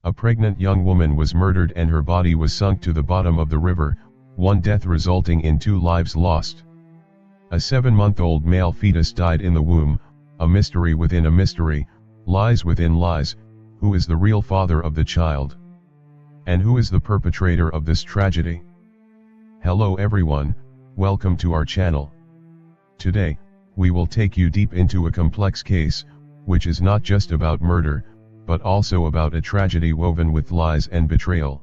A pregnant young woman was murdered and her body was sunk to the bottom of the river, one death resulting in 2 lives lost. A 7-month-old male fetus died in the womb, a mystery within a mystery, lies within lies. Who is the real father of the child? And who is the perpetrator of this tragedy? Hello everyone, welcome to our channel. Today, we will take you deep into a complex case, which is not just about murder, but also about a tragedy woven with lies and betrayal.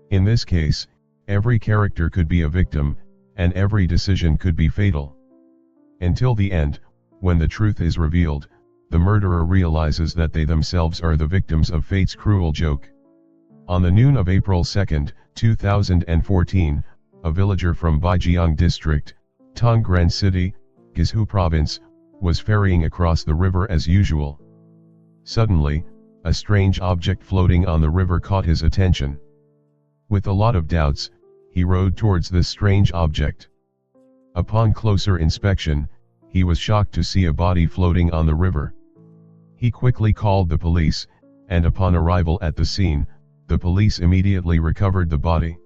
In this case, every character could be a victim, and every decision could be fatal. Until the end, when the truth is revealed, the murderer realizes that they themselves are the victims of fate's cruel joke. On the noon of April 2, 2014, a villager from Baijiang district, Tangled city, Guizhou province, was ferrying across the river as usual. Suddenly, a strange object floating on the river caught his attention. With a lot of doubts, he rowed towards this strange object. Upon closer inspection, he was shocked to see a body floating on the river. He quickly called the police, and upon arrival at the scene, the police immediately recovered the body.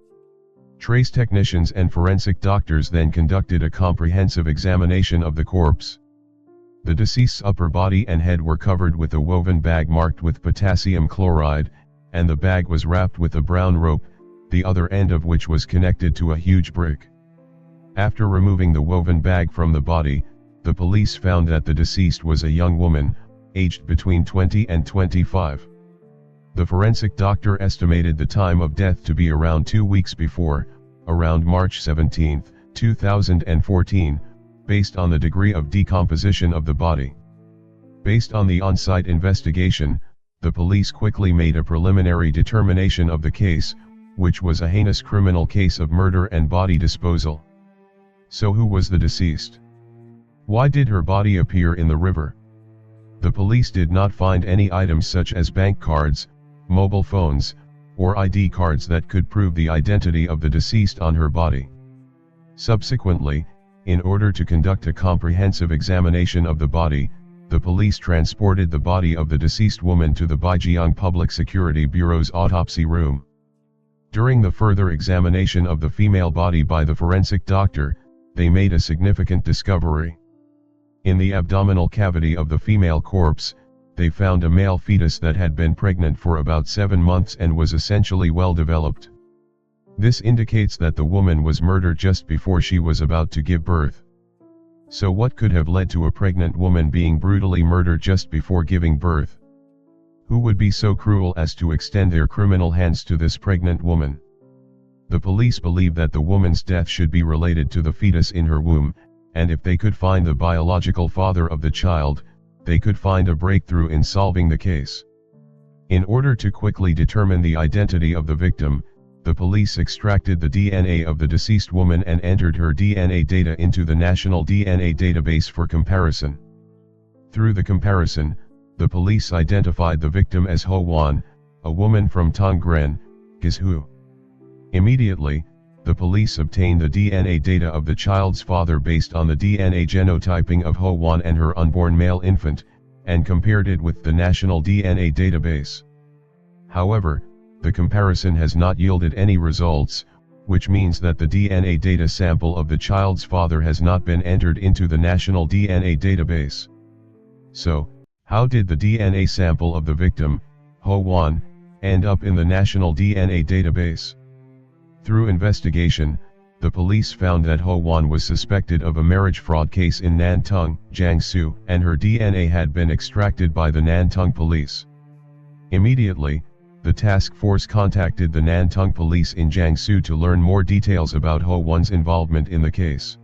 Trace technicians and forensic doctors then conducted a comprehensive examination of the corpse. The deceased's upper body and head were covered with a woven bag marked with potassium chloride, and the bag was wrapped with a brown rope, the other end of which was connected to a huge brick. After removing the woven bag from the body, the police found that the deceased was a young woman, aged between 20 and 25. The forensic doctor estimated the time of death to be around 2 weeks before, around March 17, 2014, based on the degree of decomposition of the body. Based on the on-site investigation, the police quickly made a preliminary determination of the case, which was a heinous criminal case of murder and body disposal. So who was the deceased? Why did her body appear in the river? The police did not find any items such as bank cards, mobile phones, or ID cards that could prove the identity of the deceased on her body. Subsequently, in order to conduct a comprehensive examination of the body, the police transported the body of the deceased woman to the Baijiang Public Security Bureau's autopsy room. During the further examination of the female body by the forensic doctor, they made a significant discovery. In the abdominal cavity of the female corpse, they found a male fetus that had been pregnant for about 7 months and was essentially well developed. This indicates that the woman was murdered just before she was about to give birth. So what could have led to a pregnant woman being brutally murdered just before giving birth? Who would be so cruel as to extend their criminal hands to this pregnant woman? The police believe that the woman's death should be related to the fetus in her womb, and if they could find the biological father of the child, they could find a breakthrough in solving the case. In order to quickly determine the identity of the victim, the police extracted the DNA of the deceased woman and entered her DNA data into the National DNA Database for comparison. Through the comparison, the police identified the victim as Hou Juan, a woman from Tangled, Guizhou. Immediately, the police obtained the DNA data of the child's father based on the DNA genotyping of Hou Juan and her unborn male infant, and compared it with the National DNA Database. However, the comparison has not yielded any results, which means that the DNA data sample of the child's father has not been entered into the National DNA Database. So, how did the DNA sample of the victim, Hou Juan, end up in the National DNA Database? Through investigation, the police found that Hou Juan was suspected of a marriage fraud case in Nantong, Jiangsu, and her DNA had been extracted by the Nantong police. Immediately, the task force contacted the Nantong police in Jiangsu to learn more details about Hou Juan's involvement in the case.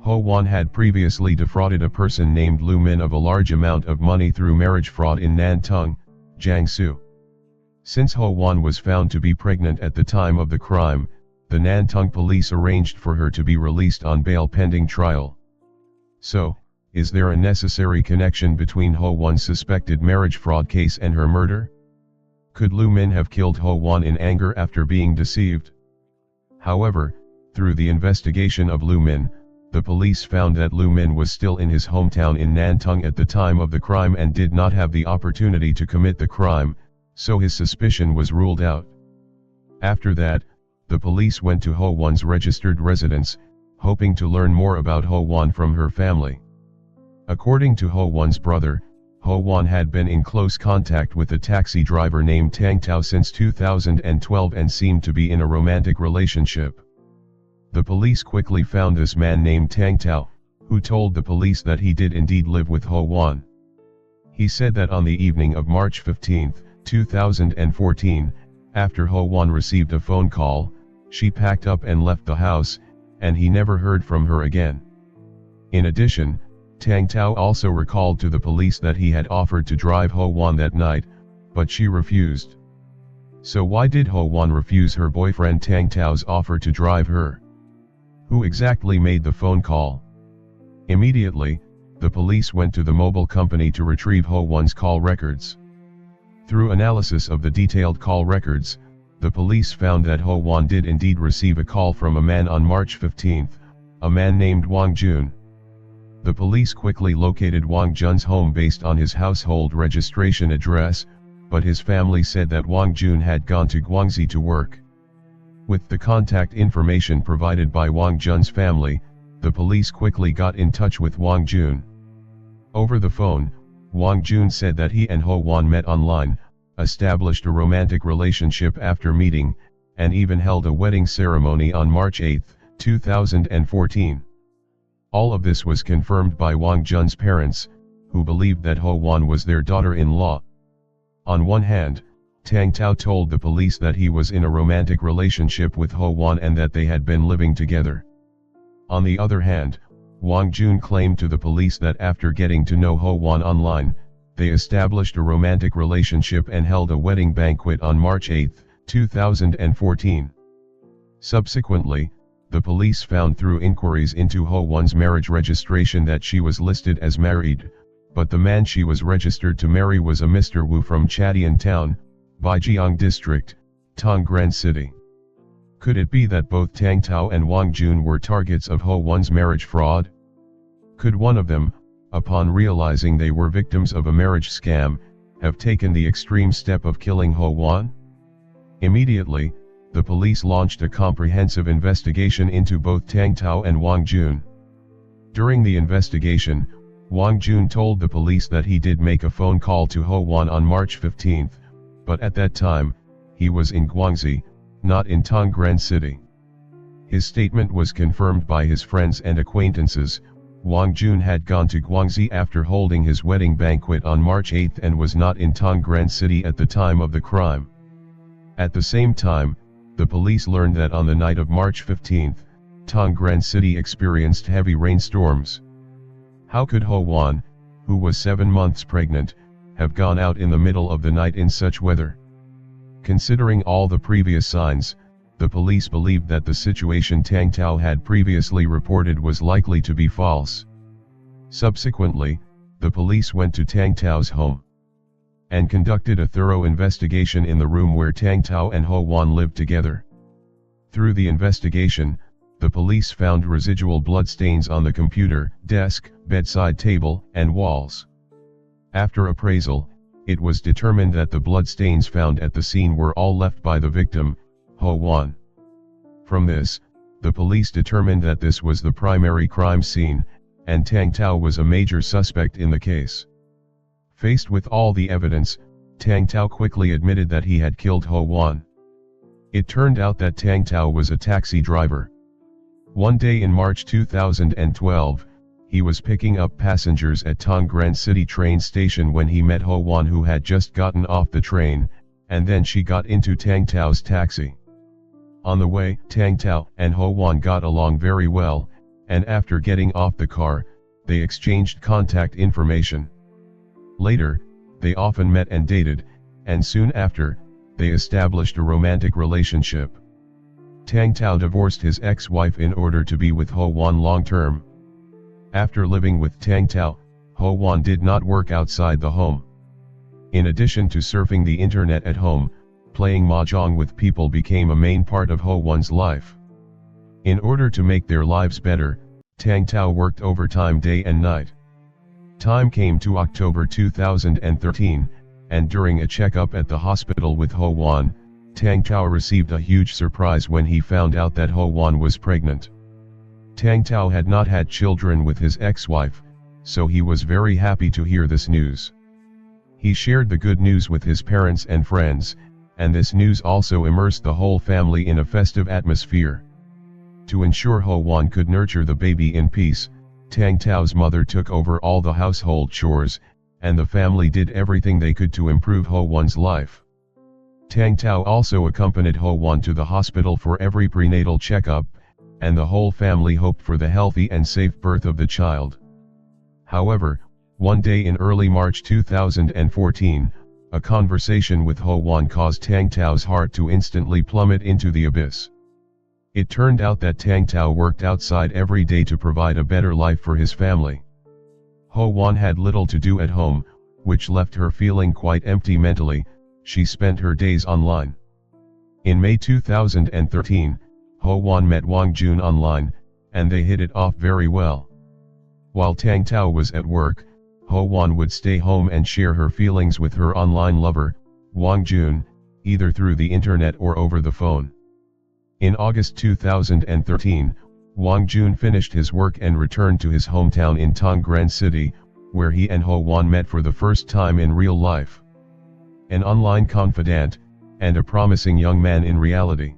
Hou Juan had previously defrauded a person named Lu Min of a large amount of money through marriage fraud in Nantong, Jiangsu. Since Hou Juan was found to be pregnant at the time of the crime, the Nantong police arranged for her to be released on bail pending trial. So, is there a necessary connection between Hou Juan's suspected marriage fraud case and her murder? Could Lu Min have killed Hou Juan in anger after being deceived? However, through the investigation of Lu Min, the police found that Lu Min was still in his hometown in Nantong at the time of the crime and did not have the opportunity to commit the crime, so his suspicion was ruled out. After that, the police went to Hou Juan's registered residence, hoping to learn more about Hou Juan from her family. According to Hou Juan's brother, Hou Juan had been in close contact with a taxi driver named Tang Tao since 2012 and seemed to be in a romantic relationship. The police quickly found this man named Tang Tao, who told the police that he did indeed live with Hou Juan. He said that on the evening of March 15, 2014, after Hou Juan received a phone call, she packed up and left the house, and he never heard from her again. In addition, Tang Tao also recalled to the police that he had offered to drive Hou Juan that night, but she refused. So why did Hou Juan refuse her boyfriend Tang Tao's offer to drive her? Who exactly made the phone call? Immediately, the police went to the mobile company to retrieve Hou Juan's call records. Through analysis of the detailed call records, the police found that Hou Juan did indeed receive a call from a man on March 15, a man named Wang Jun. The police quickly located Wang Jun's home based on his household registration address, but his family said that Wang Jun had gone to Guangxi to work. With the contact information provided by Wang Jun's family, the police quickly got in touch with Wang Jun. Over the phone, Wang Jun said that he and Hou Juan met online, established a romantic relationship after meeting, and even held a wedding ceremony on March 8, 2014. All of this was confirmed by Wang Jun's parents, who believed that Hou Juan was their daughter-in-law. On one hand, Tang Tao told the police that he was in a romantic relationship with Hou Juan and that they had been living together. On the other hand, Wang Jun claimed to the police that after getting to know Hou Juan online, they established a romantic relationship and held a wedding banquet on March 8, 2014. Subsequently, the police found through inquiries into Hou Juan's marriage registration that she was listed as married, but the man she was registered to marry was a Mr. Wu from Chadian Town, Baijiang District, Tangled City. Could it be that both Tang Tao and Wang Jun were targets of Hou Juan's marriage fraud? Could one of them, upon realizing they were victims of a marriage scam, have taken the extreme step of killing Hou Juan? Immediately, the police launched a comprehensive investigation into both Tang Tao and Wang Jun. During the investigation, Wang Jun told the police that he did make a phone call to Hou Juan on March 15, but at that time, he was in Guangxi, not in Tangled City. His statement was confirmed by his friends and acquaintances. Wang Jun had gone to Guangxi after holding his wedding banquet on March 8 and was not in Tangled City at the time of the crime. At the same time, the police learned that on the night of March 15, Tangled City experienced heavy rainstorms. How could Hou Juan, who was 7 months pregnant, have gone out in the middle of the night in such weather? Considering all the previous signs, the police believed that the situation Tang Tao had previously reported was likely to be false. Subsequently, the police went to Tang Tao's home and conducted a thorough investigation in the room where Tang Tao and Hou Juan lived together. Through the investigation, the police found residual bloodstains on the computer, desk, bedside table, and walls. After appraisal, it was determined that the bloodstains found at the scene were all left by the victim, Hou Juan. From this, the police determined that this was the primary crime scene, and Tang Tao was a major suspect in the case. Faced with all the evidence, Tang Tao quickly admitted that he had killed Hou Juan. It turned out that Tang Tao was a taxi driver. One day in March 2012, he was picking up passengers at Tangled City train station when he met Hou Juan, who had just gotten off the train, and then she got into Tang Tao's taxi. On the way, Tang Tao and Hou Juan got along very well, and after getting off the car, they exchanged contact information. Later, they often met and dated, and soon after, they established a romantic relationship. Tang Tao divorced his ex-wife in order to be with Hou Juan long-term. After living with Tang Tao, Hou Juan did not work outside the home. In addition to surfing the internet at home, playing mahjong with people became a main part of Hou Juan's life. In order to make their lives better, Tang Tao worked overtime day and night. Time came to October 2013, and during a checkup at the hospital with Hou Juan, Tang Tao received a huge surprise when he found out that Hou Juan was pregnant. Tang Tao had not had children with his ex-wife, so he was very happy to hear this news. He shared the good news with his parents and friends, and this news also immersed the whole family in a festive atmosphere. To ensure Hou Juan could nurture the baby in peace, Tang Tao's mother took over all the household chores, and the family did everything they could to improve Hou Juan's life. Tang Tao also accompanied Hou Juan to the hospital for every prenatal checkup, and the whole family hoped for the healthy and safe birth of the child. However, one day in early March 2014, a conversation with Hou Juan caused Tang Tao's heart to instantly plummet into the abyss. It turned out that Tang Tao worked outside every day to provide a better life for his family. Hou Juan had little to do at home, which left her feeling quite empty mentally. She spent her days online. In May 2013, Hou Juan met Wang Jun online, and they hit it off very well. While Tang Tao was at work, Hou Juan would stay home and share her feelings with her online lover, Wang Jun, either through the internet or over the phone. In August 2013, Wang Jun finished his work and returned to his hometown in Tangled City, where he and Hou Juan met for the first time in real life. An online confidant, and a promising young man in reality.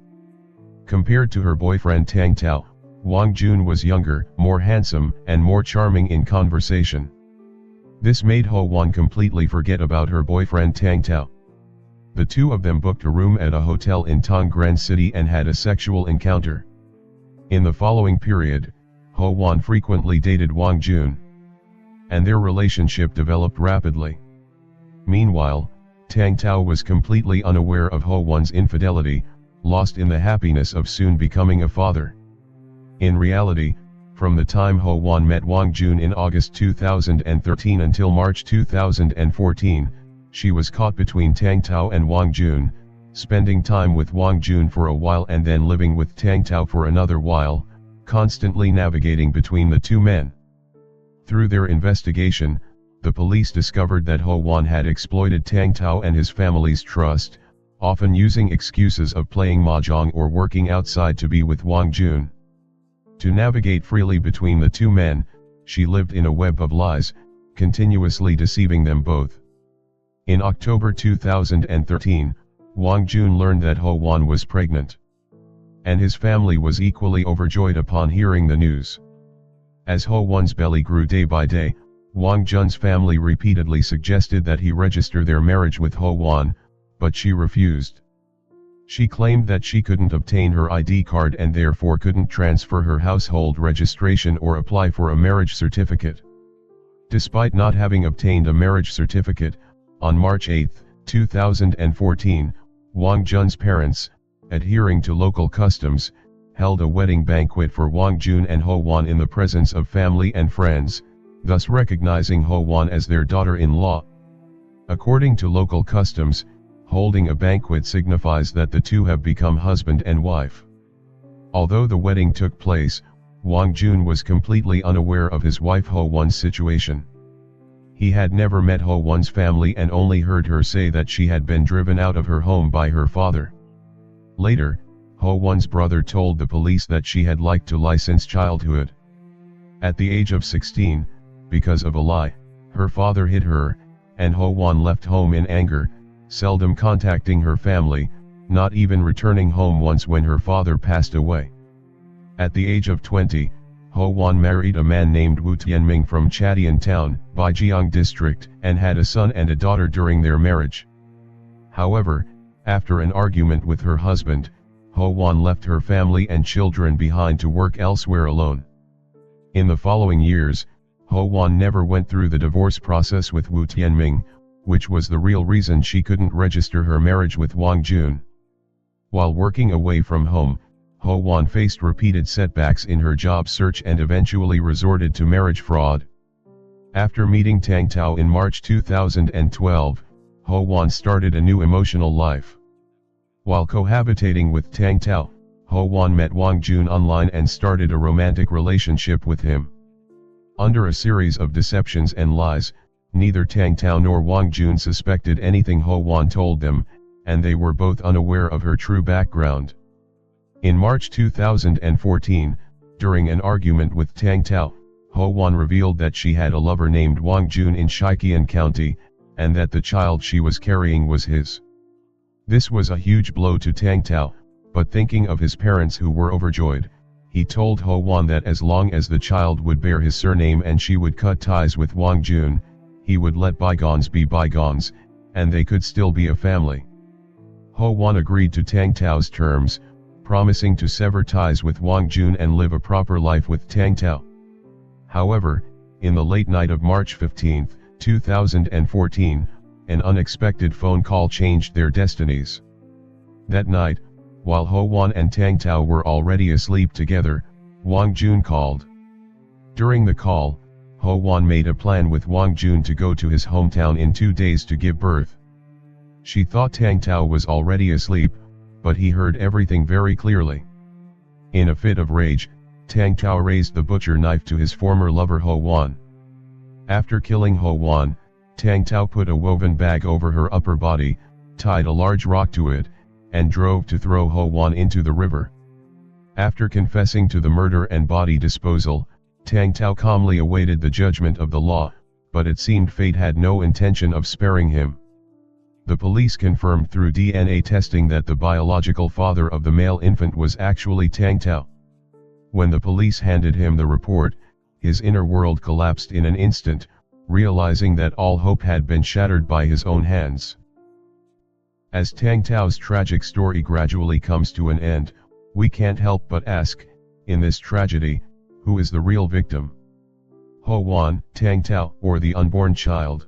Compared to her boyfriend Tang Tao, Wang Jun was younger, more handsome, and more charming in conversation. This made Hou Juan completely forget about her boyfriend Tang Tao. The two of them booked a room at a hotel in Tangled City and had a sexual encounter. In the following period, Hou Juan frequently dated Wang Jun, and their relationship developed rapidly. Meanwhile, Tang Tao was completely unaware of Hou Juan's infidelity, lost in the happiness of soon becoming a father. In reality, from the time Hou Juan met Wang Jun in August 2013 until March 2014, she was caught between Tang Tao and Wang Jun, spending time with Wang Jun for a while and then living with Tang Tao for another while, constantly navigating between the two men. Through their investigation, the police discovered that Hou Juan had exploited Tang Tao and his family's trust, often using excuses of playing mahjong or working outside to be with Wang Jun. To navigate freely between the two men, she lived in a web of lies, continuously deceiving them both. In October 2013, Wang Jun learned that Hou Juan was pregnant. And his family was equally overjoyed upon hearing the news. As Hou Juan's belly grew day by day, Wang Jun's family repeatedly suggested that he register their marriage with Hou Juan, but she refused. She claimed that she couldn't obtain her ID card and therefore couldn't transfer her household registration or apply for a marriage certificate. Despite not having obtained a marriage certificate, on March 8, 2014, Wang Jun's parents, adhering to local customs, held a wedding banquet for Wang Jun and Hou Juan in the presence of family and friends, thus recognizing Hou Juan as their daughter-in-law. According to local customs, holding a banquet signifies that the two have become husband and wife. Although the wedding took place, Wang Jun was completely unaware of his wife Hou Juan's situation. He had never met Hou Juan's family and only heard her say that she had been driven out of her home by her father. Later, Hou Juan's brother told the police that she had liked to lie since childhood. At the age of 16, because of a lie, her father hit her, and Hou Juan left home in anger, seldom contacting her family, not even returning home once when her father passed away. At the age of 20, Hou Juan married a man named Wu Tianming from Chadian Town, Baijiang district, and had a son and a daughter during their marriage. However, after an argument with her husband, Hou Juan left her family and children behind to work elsewhere alone. In the following years, Hou Juan never went through the divorce process with Wu Tianming, which was the real reason she couldn't register her marriage with Wang Jun. While working away from home, Hou Juan faced repeated setbacks in her job search and eventually resorted to marriage fraud. After meeting Tang Tao in March 2012, Hou Juan started a new emotional life. While cohabitating with Tang Tao, Hou Juan met Wang Jun online and started a romantic relationship with him. Under a series of deceptions and lies, Neither Tang Tao nor Wang Jun suspected anything Hou Juan told them, and they were both unaware of her true background. In March 2014, during an argument with Tang Tao, Hou Juan revealed that she had a lover named Wang Jun in Shiqian County, and that the child she was carrying was his. This was a huge blow to Tang Tao, but thinking of his parents who were overjoyed, he told Hou Juan that as long as the child would bear his surname and she would cut ties with Wang Jun, he would let bygones be bygones, and they could still be a family. Hou Juan agreed to Tang Tao's terms, promising to sever ties with Wang Jun and live a proper life with Tang Tao. However, in the late night of March 15, 2014, an unexpected phone call changed their destinies. That night, while Hou Juan and Tang Tao were already asleep together, Wang Jun called. During the call, Hou Juan made a plan with Wang Jun to go to his hometown in 2 days to give birth. She thought Tang Tao was already asleep, but he heard everything very clearly. In a fit of rage, Tang Tao raised the butcher knife to his former lover Hou Juan. After killing Hou Juan, Tang Tao put a woven bag over her upper body, tied a large rock to it, and drove to throw Hou Juan into the river. After confessing to the murder and body disposal, Tang Tao calmly awaited the judgment of the law, but it seemed fate had no intention of sparing him. The police confirmed through DNA testing that the biological father of the male infant was actually Tang Tao. When the police handed him the report, his inner world collapsed in an instant, realizing that all hope had been shattered by his own hands. As Tang Tao's tragic story gradually comes to an end, we can't help but ask, in this tragedy, who is the real victim? Hou Juan, Tang Tao, or the unborn child?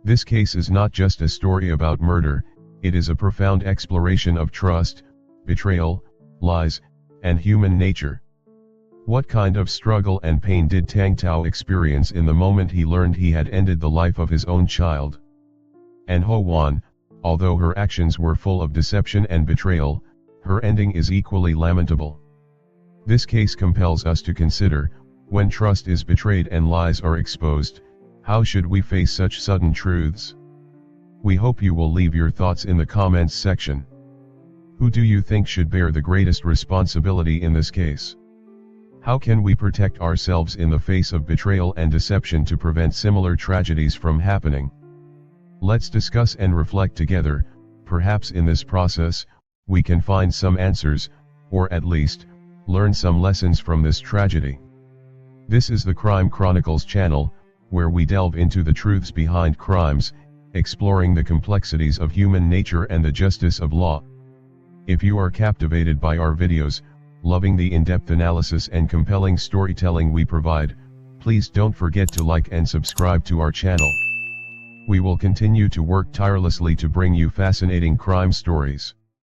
This case is not just a story about murder, it is a profound exploration of trust, betrayal, lies, and human nature. What kind of struggle and pain did Tang Tao experience in the moment he learned he had ended the life of his own child? And Hou Juan, although her actions were full of deception and betrayal, her ending is equally lamentable. This case compels us to consider, when trust is betrayed and lies are exposed, how should we face such sudden truths? We hope you will leave your thoughts in the comments section. Who do you think should bear the greatest responsibility in this case? How can we protect ourselves in the face of betrayal and deception to prevent similar tragedies from happening? Let's discuss and reflect together. Perhaps in this process, we can find some answers, or at least, learn some lessons from this tragedy. This is the Crime Chronicles channel, where we delve into the truths behind crimes, exploring the complexities of human nature and the justice of law. If you are captivated by our videos, loving the in-depth analysis and compelling storytelling we provide, please don't forget to like and subscribe to our channel. We will continue to work tirelessly to bring you fascinating crime stories.